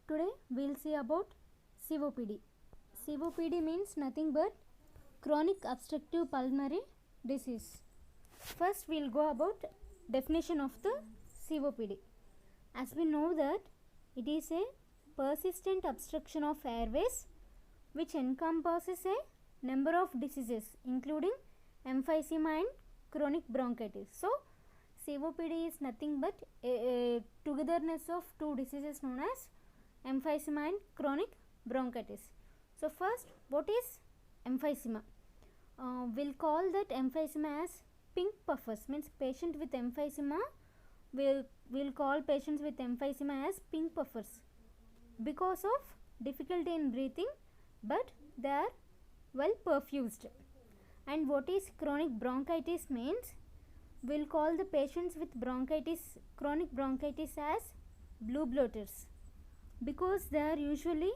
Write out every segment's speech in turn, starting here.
Today we'll see about COPD. COPD means nothing but chronic obstructive pulmonary disease. First we'll go about definition of the COPD. As we know that it is a persistent obstruction of airways which encompasses a number of diseases including emphysema and chronic bronchitis. So COPD is nothing but a togetherness of two diseases known as emphysema and chronic bronchitis. So first, what is emphysema? We'll call that emphysema as pink puffers, means patient with emphysema, we'll call patients with emphysema as pink puffers because of difficulty in breathing, but they are well perfused. And what is chronic bronchitis means? We'll call the patients with bronchitis, chronic bronchitis as blue bloaters because they are usually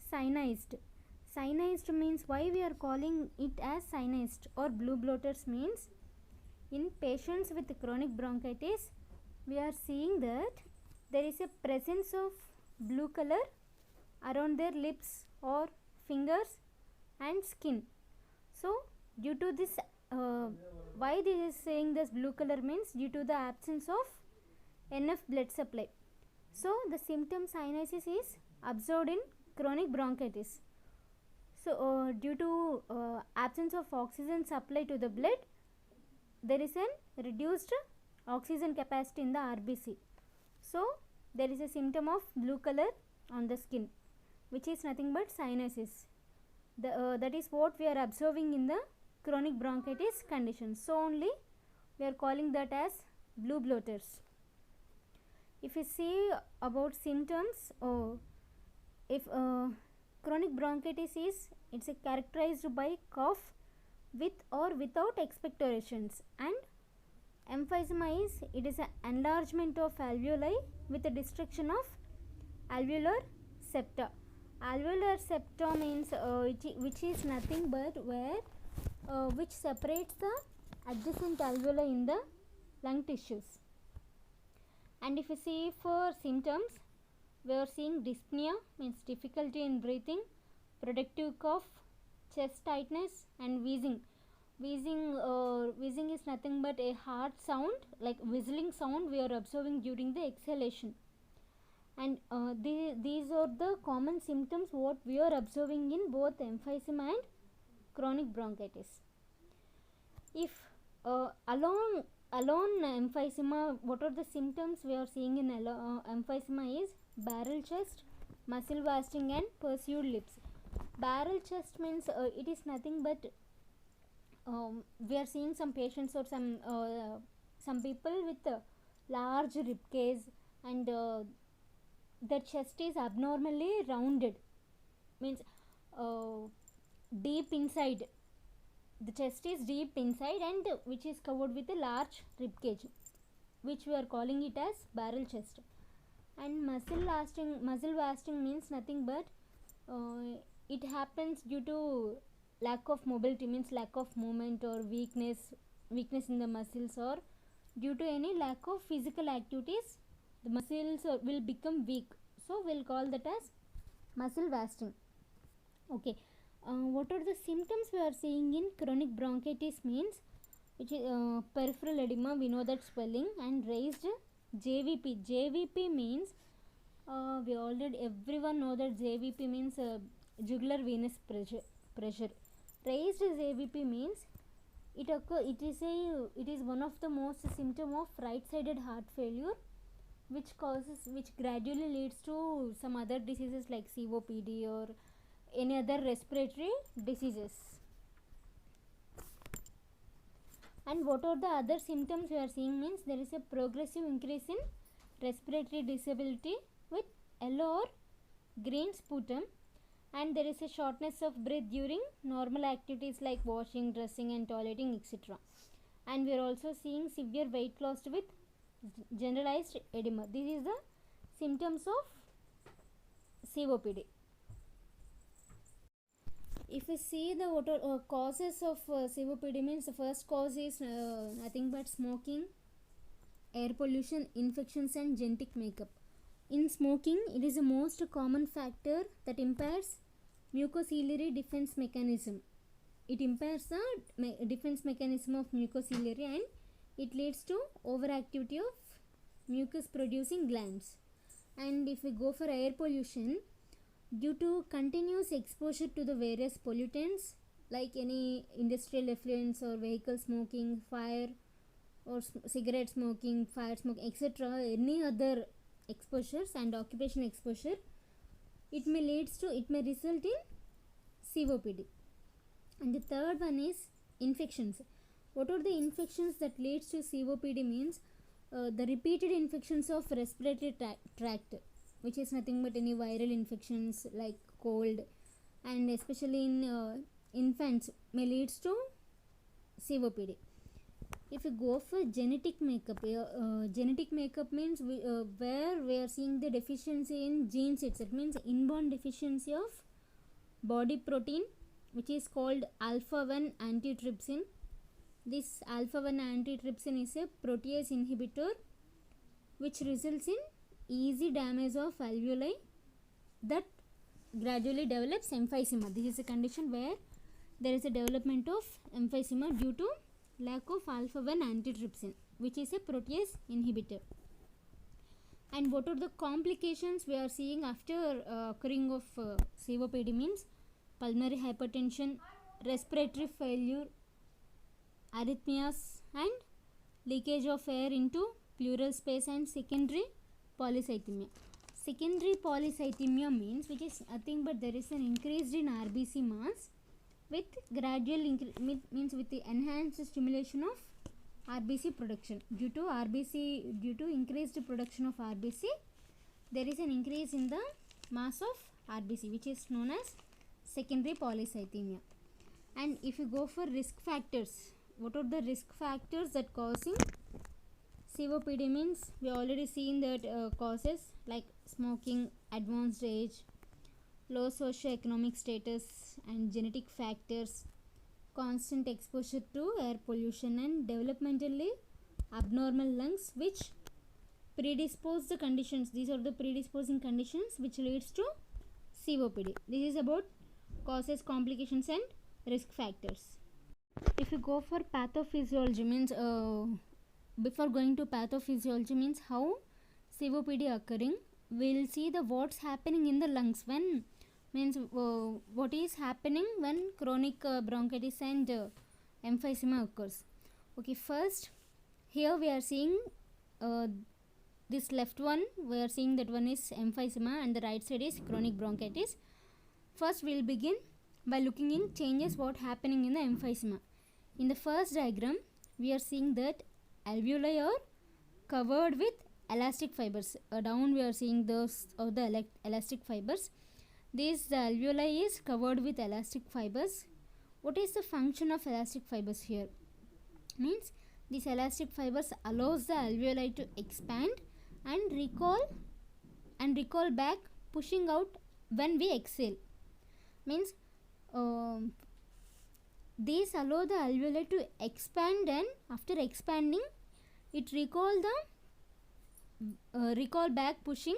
cyanized. Cyanized means, why we are calling it as cyanized or blue bloaters means, in patients with chronic bronchitis we are seeing that there is a presence of blue color around their lips or fingers and skin. So due to this, why this is saying this blue color means due to the absence of enough blood supply. So the symptom cyanosis is observed in chronic bronchitis. So due to absence of oxygen supply to the blood, there is a reduced oxygen capacity in the RBC. So there is a symptom of blue color on the skin, which is nothing but cyanosis. That is what we are observing in the chronic bronchitis condition. So only we are calling that as blue bloaters. If we see about symptoms, if chronic bronchitis is, it's characterized by cough with or without expectorations, and emphysema is, it is an enlargement of alveoli with a destruction of alveolar septa. Alveolar septa means which is nothing but where which separates the adjacent alveoli in the lung tissues. And if you see for symptoms, we are seeing dyspnea, means difficulty in breathing, productive cough, chest tightness, and wheezing. Wheezing is nothing but a hard sound, like whistling sound we are observing during the exhalation. And these are the common symptoms what we are observing in both emphysema and chronic bronchitis. If alone emphysema, what are the symptoms we are seeing in emphysema is barrel chest, muscle wasting, and pursued lips. Barrel chest means it is nothing but we are seeing some patients or some people with large rib cage, and their chest is abnormally rounded, means deep inside, the chest is deep inside and which is covered with a large rib cage, which we are calling it as barrel chest. And muscle wasting means nothing but it happens due to lack of mobility, means lack of movement or weakness in the muscles, or due to any lack of physical activities the muscles will become weak. So we'll call that as muscle wasting. Okay. What are the symptoms we are seeing in chronic bronchitis means, which is peripheral edema, we know that swelling, and raised JVP. JVP means everyone know that JVP means jugular venous pressure. Raised JVP means it is one of the most symptom of right-sided heart failure, which gradually leads to some other diseases like COPD or any other respiratory diseases. And what are the other symptoms we are seeing means, there is a progressive increase in respiratory disability with yellow or green sputum, and there is a shortness of breath during normal activities like washing, dressing, and toileting, etc. And we are also seeing severe weight loss with generalized edema. This is the symptoms of COPD. If we see the what are causes of COPD means, the first cause is nothing but smoking, air pollution, infections, and genetic makeup. In smoking, it is the most common factor that impairs mucociliary defense mechanism. It impairs the defense mechanism of mucociliary and it leads to overactivity of mucus producing glands. And if we go for air pollution, due to continuous exposure to the various pollutants like any industrial effluents or vehicle smoking, fire or cigarette smoking, fire smoke, etc., any other exposures and occupational exposure, it may result in COPD. And the third one is infections. What are the infections that leads to COPD means the repeated infections of respiratory tract, which is nothing but any viral infections like cold, and especially in infants may leads to COPD. If you go for genetic makeup, genetic makeup means where we are seeing the deficiency in genes itself, means inborn deficiency of body protein which is called alpha-1 antitrypsin. This alpha-1 antitrypsin is a protease inhibitor which results in easy damage of alveoli that gradually develops emphysema. This is a condition where there is a development of emphysema due to lack of alpha-1 antitrypsin, which is a protease inhibitor. And what are the complications we are seeing after occurring of COPD means pulmonary hypertension, respiratory failure, arrhythmias and leakage of air into pleural space and secondary polycythemia. Secondary polycythemia means which is nothing but there is an increase in RBC mass with gradual means with the enhanced stimulation of RBC production. Due to increased production of RBC, there is an increase in the mass of RBC which is known as secondary polycythemia. And if you go for risk factors, what are the risk factors that causing COPD means we already seen that causes like smoking, advanced age, low socio-economic status and genetic factors, constant exposure to air pollution and developmentally abnormal lungs which predispose the conditions. These are the predisposing conditions which leads to COPD. This is about causes, complications and risk factors. If you go for pathophysiology means before going to pathophysiology means how COPD occurring, we'll see the what's happening in the lungs when means what is happening when chronic bronchitis and emphysema occurs. Okay, first here we are seeing this left one, we are seeing that one is emphysema and the right side is chronic bronchitis. First we will begin by looking in changes what happening in the emphysema. In the first diagram we are seeing that alveoli are covered with elastic fibers. Down we are seeing those of the elastic fibers. This alveoli is covered with elastic fibers. What is the function of elastic fibers here? Means these elastic fibers allows the alveoli to expand and recall back, pushing out when we exhale. Means these allow the alveoli to expand and after expanding it recall back, pushing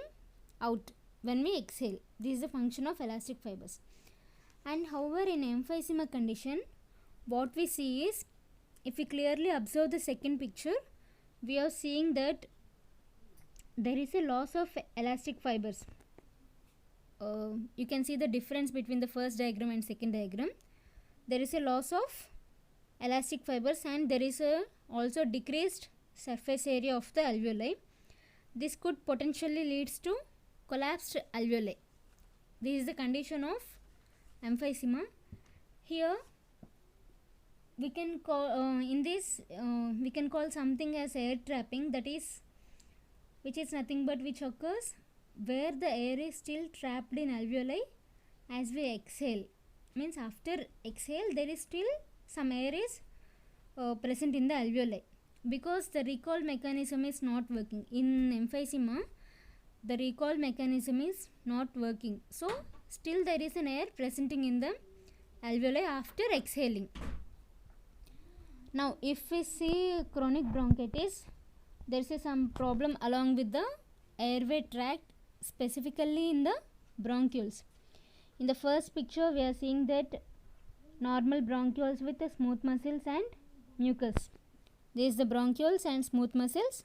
out when we exhale. This is the function of elastic fibers. And however in emphysema condition what we see is, if we clearly observe the second picture, we are seeing that there is a loss of elastic fibers. You can see the difference between the first diagram and second diagram. There is a loss of elastic fibers and there is a also decreased surface area of the alveoli. This could potentially leads to collapsed alveoli. This is the condition of emphysema. Here we can call we can call something as air trapping, that is which is nothing but which occurs where the air is still trapped in alveoli as we exhale. Means after exhale there is still some air is present in the alveoli because the recall mechanism is not working. In emphysema the recall mechanism is not working, so still there is an air presenting in the alveoli after exhaling. Now if we see chronic bronchitis, there is some problem along with the airway tract specifically in the bronchioles. In the first picture we are seeing that normal bronchioles with the smooth muscles and mucus. This is the bronchioles and smooth muscles,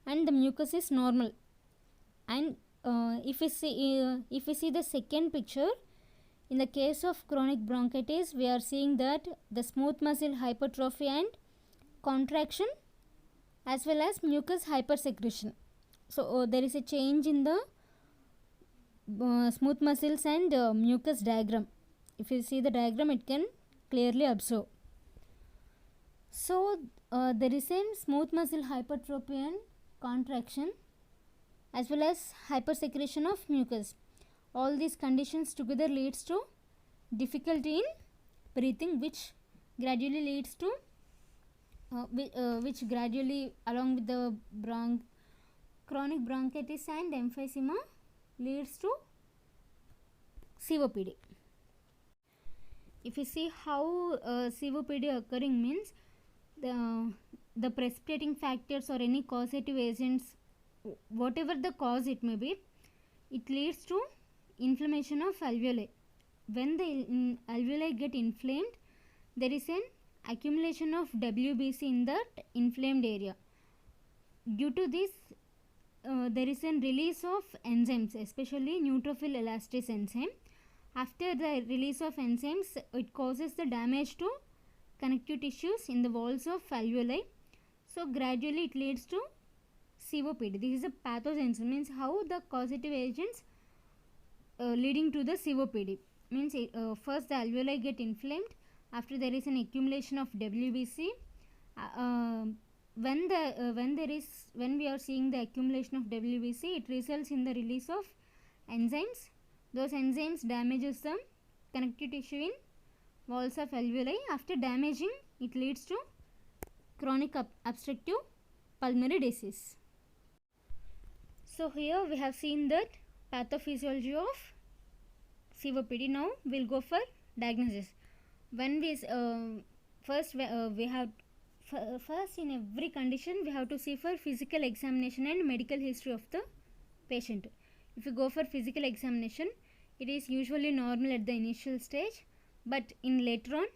and the mucus is normal. And if we see the second picture, in the case of chronic bronchitis, we are seeing that the smooth muscle hypertrophy and contraction, as well as mucus hypersecretion. So there is a change in the smooth muscles and mucus diagram. If you see the diagram, it can clearly observe. So there is a smooth muscle hypertrophy and contraction, as well as hypersecretion of mucus. All these conditions together leads to difficulty in breathing, which gradually leads to which gradually, along with the chronic bronchitis and emphysema, leads to COPD. If you see how COPD occurring means, the precipitating factors or any causative agents, whatever the cause it may be, it leads to inflammation of alveoli. When the alveoli get inflamed, there is an accumulation of WBC in that inflamed area. Due to this, there is a release of enzymes, especially neutrophil elastase enzyme. After the release of enzymes, it causes the damage to connective tissues in the walls of alveoli. So gradually it leads to COPD. This is a pathogenesis, means how the causative agents leading to the COPD. Means first the alveoli get inflamed. After there is an accumulation of WBC. When we are seeing the accumulation of WBC, it results in the release of enzymes. Those enzymes damages the connective tissue in walls of alveoli. After damaging, it leads to chronic obstructive pulmonary disease. So here we have seen that pathophysiology of COPD. Now we will go for diagnosis. When we first in every condition we have to see for physical examination and medical history of the patient. If you go for physical examination, it is usually normal at the initial stage, but in later on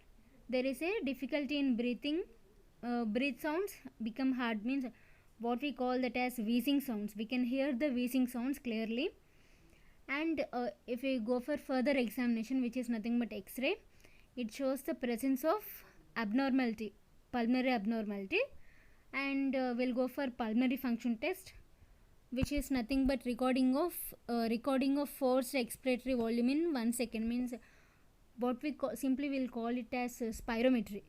there is a difficulty in breathing. Breath sounds become hard, means what we call that as wheezing sounds. We can hear the wheezing sounds clearly. And if we go for further examination, which is nothing but X-ray, it shows the presence of abnormality, pulmonary abnormality. And we'll go for pulmonary function test, which is nothing but recording of forced expiratory volume in 1 second, means what we simply will call it as spirometry.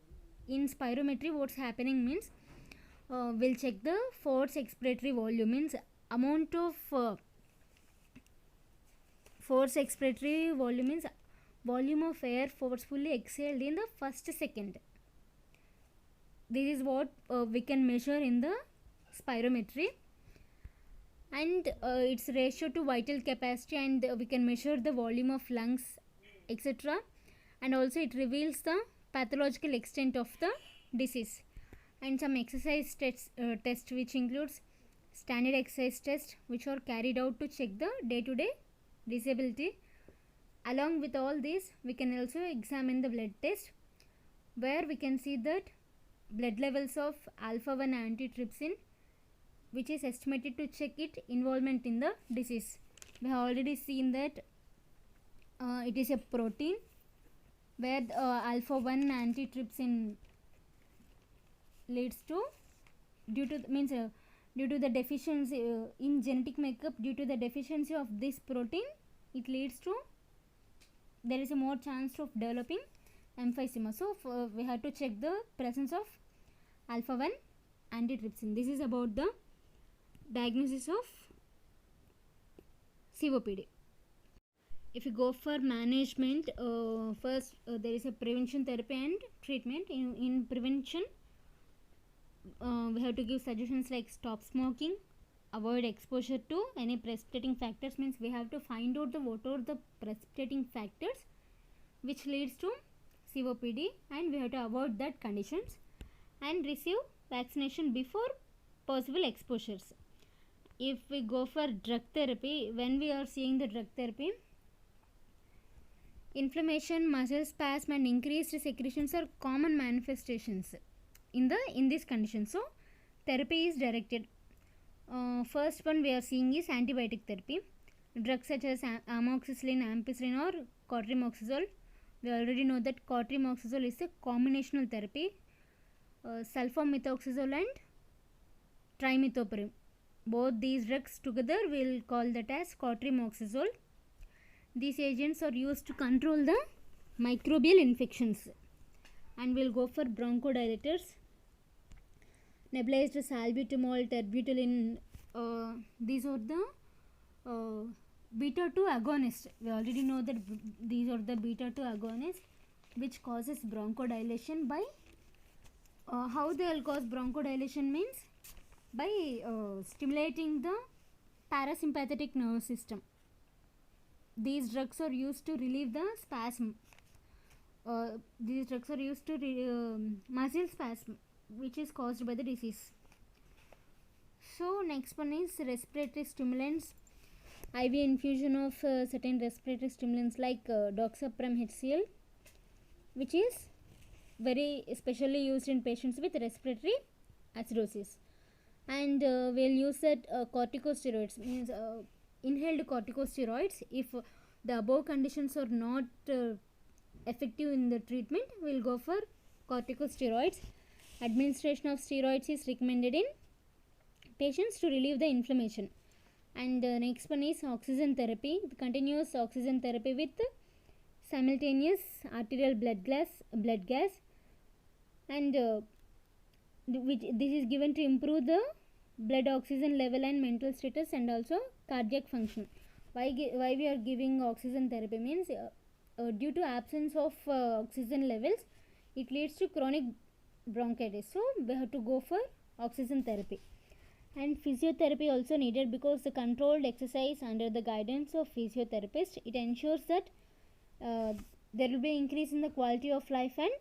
In spirometry, what's happening means we'll check the forced expiratory volume, means amount of forced expiratory volume, means volume of air forcefully exhaled in the first second. This is what we can measure in the spirometry, and its ratio to vital capacity, and we can measure the volume of lungs, etc. And also it reveals the pathological extent of the disease. And some exercise test which includes standard exercise test, which are carried out to check the day-to-day disability. Along with all this, we can also examine the blood test, where we can see that blood levels of alpha-1 antitrypsin, which is estimated to check its involvement in the disease. We have already seen that it is a protein where alpha-1 antitrypsin leads to, due to the deficiency in genetic makeup, due to the deficiency of this protein, it leads to, there is a more chance of developing emphysema. So we have to check the presence of alpha-1 antitrypsin. This is about the diagnosis of COPD. If you go for management, first there is a prevention therapy and treatment. In prevention, we have to give suggestions like stop smoking, avoid exposure to any precipitating factors, means we have to find out what are the precipitating factors which leads to COPD, and we have to avoid that conditions, and receive vaccination before possible exposures. if we go for drug therapy, when we are seeing the drug therapy, inflammation, muscle spasm and increased secretions are common manifestations in this condition. So therapy is directed. First one we are seeing is antibiotic therapy. Drugs such as amoxicillin, ampicillin or cotrimoxazole. We already know that cotrimoxazole is a combinational therapy. Sulfamethoxazole and trimethoprim. Both these drugs together we will call that as cotrimoxazole. These agents are used to control the microbial infections. And we will go for bronchodilators. Nebulized salbutamol, terbutaline. These are the beta 2 agonists. We already know that these are the beta 2 agonists which causes bronchodilation by how they will cause bronchodilation means by stimulating the parasympathetic nervous system. These drugs are used to relieve the spasm. These drugs are used to muscle spasm which is caused by the disease. So next one is respiratory stimulants. IV infusion of certain respiratory stimulants like doxapram HCl, which is very especially used in patients with respiratory acidosis. And we'll use that corticosteroids, means inhaled corticosteroids. If the above conditions are not effective in the treatment, we'll go for corticosteroids. Administration of steroids is recommended in patients to relieve the inflammation. And next one is oxygen therapy. The continuous oxygen therapy with simultaneous arterial blood gas, and this is given to improve the blood oxygen level and mental status and also cardiac function. Why we are giving oxygen therapy means due to absence of oxygen levels, it leads to chronic bronchitis. So we have to go for oxygen therapy. And physiotherapy also needed because the controlled exercise under the guidance of physiotherapist, it ensures that there will be increase in the quality of life and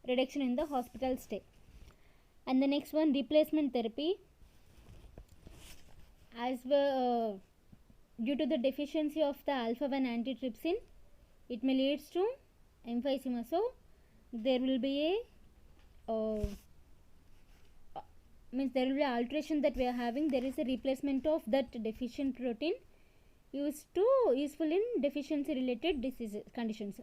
reduction in the hospital stay. And the next one, replacement therapy. As well, due to the deficiency of the alpha-1 antitrypsin, it may leads to emphysema. So there will be a means there will be alteration that we are having. There is a replacement of that deficient protein useful in deficiency related diseases conditions.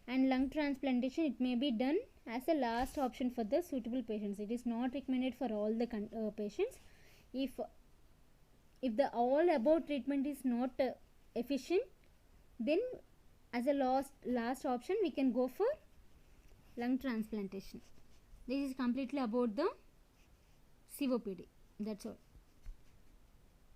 And lung transplantation, it may be done as a last option for the suitable patients. It is not recommended for all the patients. If the all above treatment is not efficient, then as a last option we can go for lung transplantation. This is completely about the COPD. That's all.